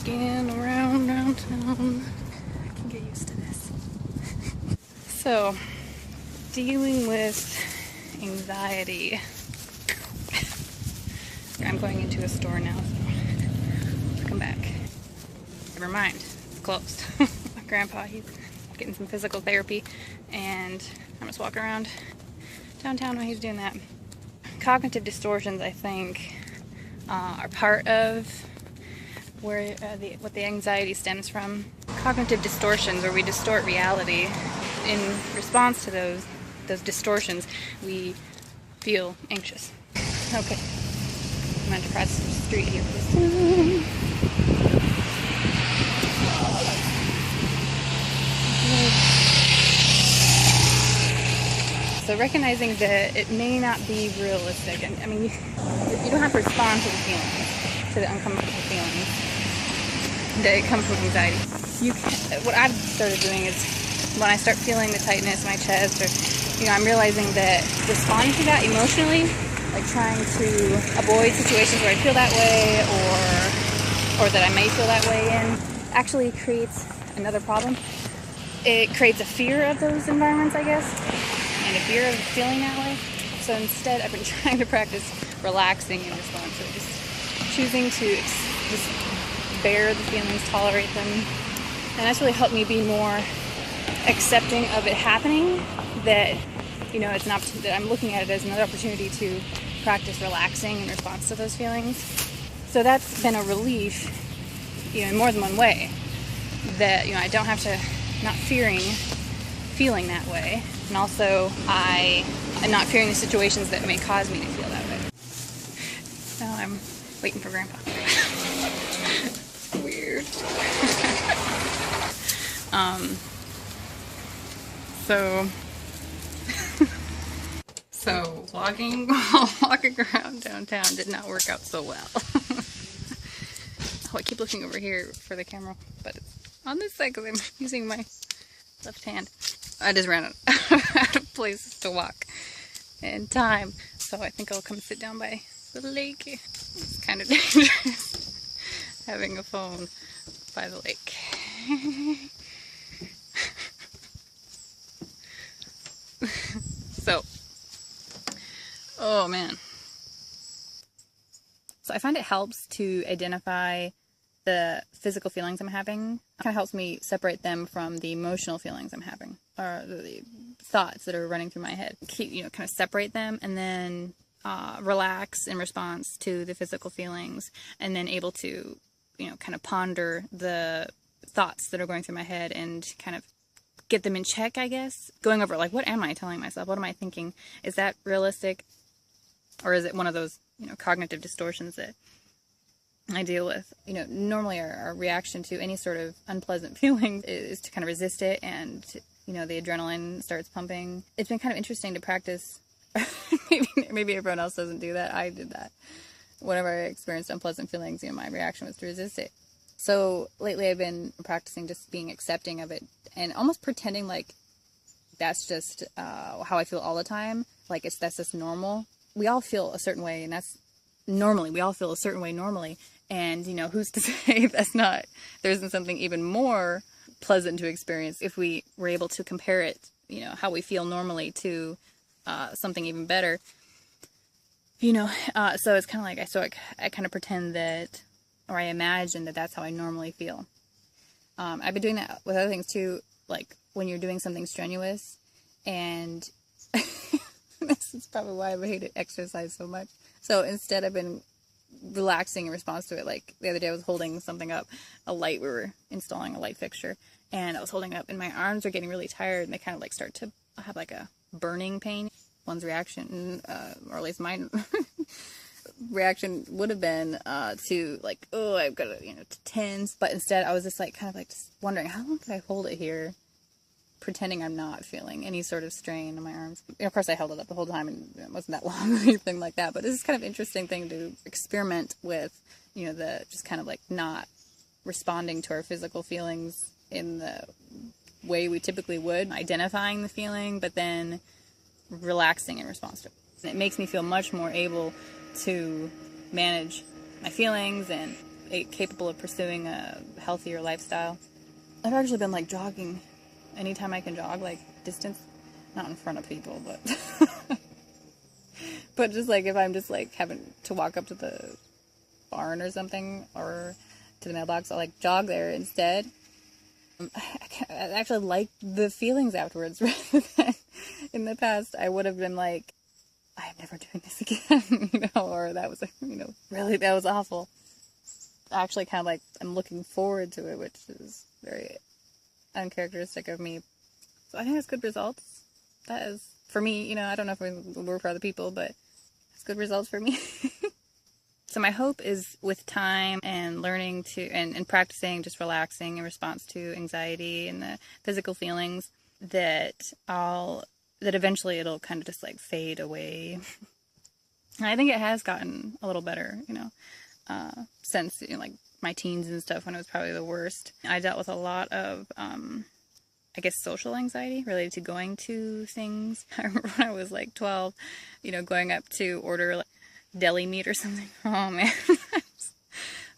walking around downtown. I can get used to this. So, dealing with anxiety. I'm going into a store now, so I'll come back. Never mind, it's closed. My grandpa, he's getting some physical therapy, and I'm just walking around downtown while he's doing that. Cognitive distortions, I think, are part of where what the anxiety stems from. Cognitive distortions, where we distort reality. In response to those distortions, we feel anxious. Okay, I'm going to cross the street here for this. So recognizing that it may not be realistic, and I mean, you don't have to respond to the feelings, to the uncomfortable feelings that come from anxiety. What I've started doing is, when I start feeling the tightness in my chest, or I'm realizing that responding to that emotionally, like trying to avoid situations where I feel that way, or that I may feel that way in, actually creates another problem. It creates a fear of those environments, I guess, and a fear of feeling that way. So instead, I've been trying to practice relaxing in response to it, just choosing to just bear the feelings, tolerate them, and that's really helped me be more accepting of it happening. That it's an opportunity, that I'm looking at it as another opportunity to practice relaxing in response to those feelings. So that's been a relief, in more than one way. That I don't have to not feeling that way, and also I am not fearing the situations that may cause me to feel that way. Now I'm waiting for Grandpa. Weird. So walking around downtown did not work out so well. I keep looking over here for the camera, but it's on this side because I'm using my left hand. I just ran out of places to walk and time, so I think I'll come sit down by the lake. It's kind of dangerous having a phone by the lake. So, oh man. So I find it helps to identify the physical feelings I'm having. It kind of helps me separate them from the emotional feelings I'm having, or the thoughts that are running through my head. Kind of separate them, and then relax in response to the physical feelings, and then able to, kind of ponder the thoughts that are going through my head and kind of get them in check, I guess. Going over, like, what am I telling myself? What am I thinking? Is that realistic? Or is it one of those, cognitive distortions that I deal with? Normally our reaction to any sort of unpleasant feeling is to kind of resist it, and, the adrenaline starts pumping. It's been kind of interesting to practice. Maybe everyone else doesn't do that. I did that. Whenever I experienced unpleasant feelings, my reaction was to resist it. So lately I've been practicing just being accepting of it and almost pretending like that's just how I feel all the time. Like that's just normal. We all feel a certain way, and that's normally. We all feel a certain way normally. And, who's to say there isn't something even more pleasant to experience if we were able to compare it, how we feel normally to something even better. So it's kind of like, I kind of pretend that, or I imagine that that's how I normally feel. I've been doing that with other things too, like when you're doing something strenuous, and this is probably why I hated exercise so much. So instead I've been relaxing in response to it. Like the other day I was holding something up, a light, we were installing a light fixture, and I was holding it up, and my arms are getting really tired, and they kind of like start to have like a burning pain. One's reaction, or at least mine reaction would have been to like, oh, I've got to, to tense. But instead I was just like, kind of like just wondering, how long could I hold it here, pretending I'm not feeling any sort of strain in my arms. Of course I held it up the whole time, and it wasn't that long or anything like that, but this is kind of an interesting thing to experiment with, the just kind of like not responding to our physical feelings in the way we typically would, identifying the feeling, but then relaxing in response to it. It makes me feel much more able to manage my feelings and capable of pursuing a healthier lifestyle. I've actually been like jogging anytime I can jog, like distance, not in front of people, but but just like if I'm just like having to walk up to the barn or something, or to the mailbox, I'll like jog there instead. I actually like the feelings afterwards, rather than in the past I would have been like, I'm never doing this again, you know, or that was, you know, really, that was awful. Actually kind of like, I'm looking forward to it, which is very uncharacteristic of me. So I think that's good results. That is, for me, you know, I don't know if it will work for other people, but it's good results for me. So my hope is with time and learning to, and practicing, just relaxing in response to anxiety and the physical feelings, that eventually it'll kind of just like fade away. And I think it has gotten a little better, you know, since, you know, like my teens and stuff, when it was probably the worst. I dealt with a lot of, I guess, social anxiety related to going to things. I remember when I was like 12, you know, going up to order like deli meat or something. Oh man,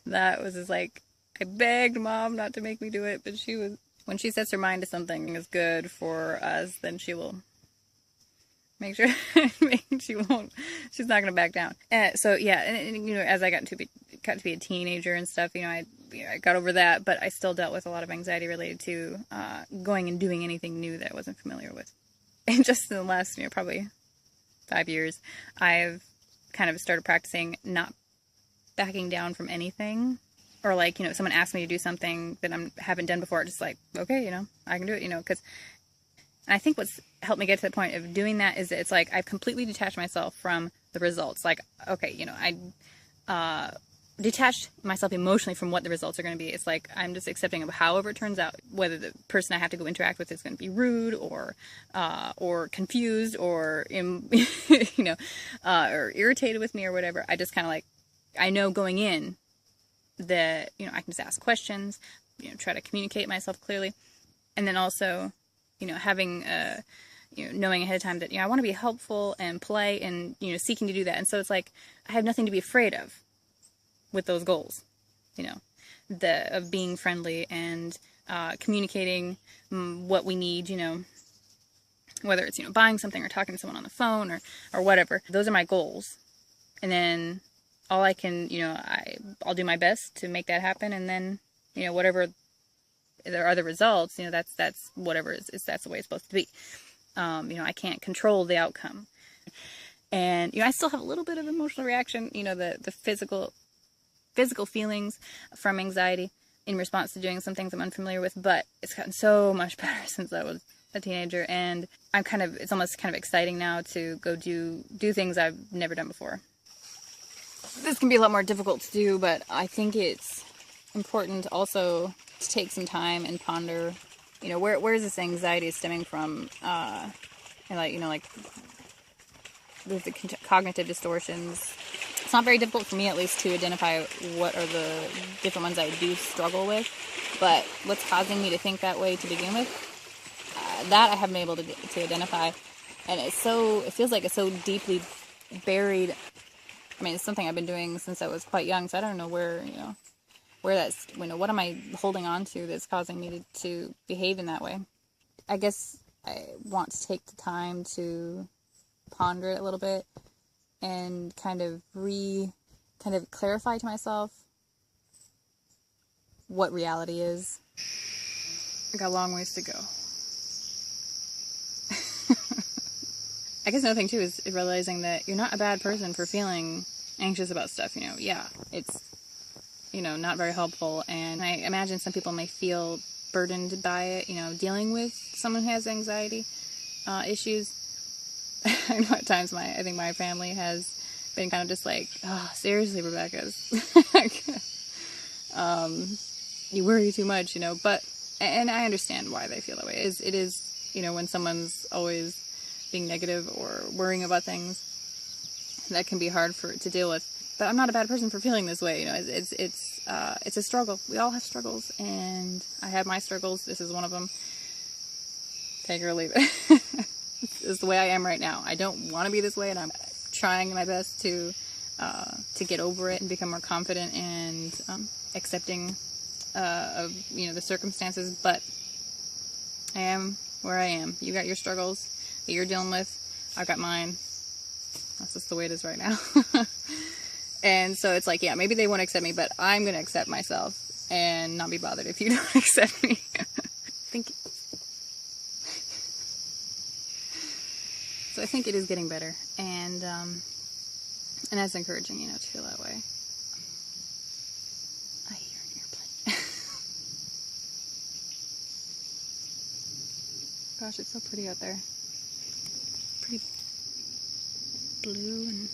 that was just like, I begged Mom not to make me do it, but she was, when she sets her mind to something is good for us, then she will make sure she's not going to back down. So yeah, and you know, as I got to be a teenager and stuff, you know, I got over that, but I still dealt with a lot of anxiety related to going and doing anything new that I wasn't familiar with. And just in the last, you know, probably 5 years, I've kind of started practicing not backing down from anything. Or like, you know, if someone asks me to do something that I haven't done before, just like, okay, you know, I can do it, you know, because, and I think what's helped me get to the point of doing that is that it's like I've completely detached myself from the results. Like, okay, you know, I detached myself emotionally from what the results are going to be. It's like I'm just accepting of however it turns out, whether the person I have to go interact with is going to be rude or confused or, you know, or irritated with me or whatever. I just kind of like, I know going in that, you know, I can just ask questions, you know, try to communicate myself clearly. And then also, you know, having, you know, knowing ahead of time that, you know, I want to be helpful and polite and, you know, seeking to do that. And so it's like, I have nothing to be afraid of with those goals, you know, of being friendly and communicating what we need, you know, whether it's, you know, buying something or talking to someone on the phone or whatever. Those are my goals. And then all I can, you know, I'll do my best to make that happen. And then, you know, whatever there are the results, you know, that's whatever that's the way it's supposed to be. You know, I can't control the outcome. And, you know, I still have a little bit of emotional reaction, you know, the physical feelings from anxiety in response to doing some things I'm unfamiliar with, but it's gotten so much better since I was a teenager, and it's almost kind of exciting now to go do things I've never done before. This can be a lot more difficult to do, but I think it's important also to take some time and ponder, you know, where is this anxiety stemming from, and like, you know, like with the cognitive distortions. It's not very difficult for me, at least, to identify what are the different ones I do struggle with, but what's causing me to think that way to begin with, that I haven't been able to identify, and it feels like it's so deeply buried. I mean, it's something I've been doing since I was quite young, so I don't know where that's, you know, what am I holding on to that's causing me to behave in that way. I guess I want to take the time to ponder it a little bit and kind of clarify to myself what reality is. I got a long ways to go. I guess another thing too is realizing that you're not a bad person for feeling anxious about stuff, you know. Yeah, it's, you know, not very helpful, and I imagine some people may feel burdened by it, you know, dealing with someone who has anxiety issues. I know at times I think my family has been kind of just like, oh, seriously, Rebecca, you worry too much, you know, and I understand why they feel that way. It is, you know, when someone's always being negative or worrying about things, that can be hard to deal with. But I'm not a bad person for feeling this way, you know. It's a struggle. We all have struggles, and I have my struggles. This is one of them. Take it or leave it. It's the way I am right now. I don't want to be this way, and I'm trying my best to get over it and become more confident and accepting of, you know, the circumstances, but I am where I am. You got your struggles that you're dealing with. I've got mine. That's just the way it is right now. And so it's like, yeah, maybe they won't accept me, but I'm going to accept myself and not be bothered if you don't accept me. So I think it is getting better, and that's encouraging, you know, to feel that way. I hear an airplane. Gosh, it's so pretty out there. Pretty blue, and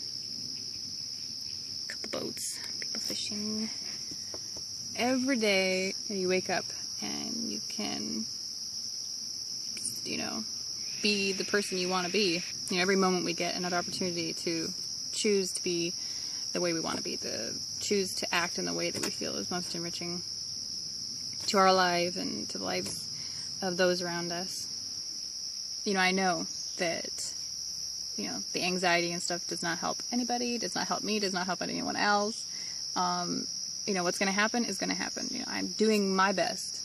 a couple boats, people fishing. Every day you wake up and you can, you know, be the person you want to be. You know, every moment we get another opportunity to choose to be the way we want to be, to choose to act in the way that we feel is most enriching to our lives and to the lives of those around us. You know, I know that, you know, the anxiety and stuff does not help anybody, does not help me, does not help anyone else. You know, what's going to happen is going to happen. You know, I'm doing my best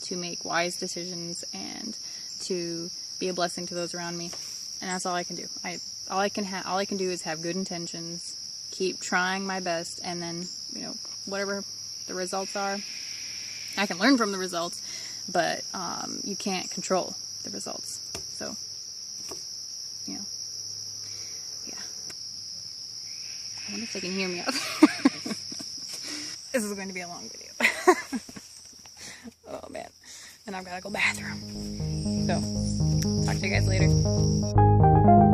to make wise decisions and to be a blessing to those around me, and that's all I can do. All I can do is have good intentions, keep trying my best, and then, you know, whatever the results are, I can learn from the results, but you can't control the results. So, you know, yeah. I wonder if they can hear me out there. This is going to be a long video. Oh man, and I've got to go bathroom. So, talk to you guys later.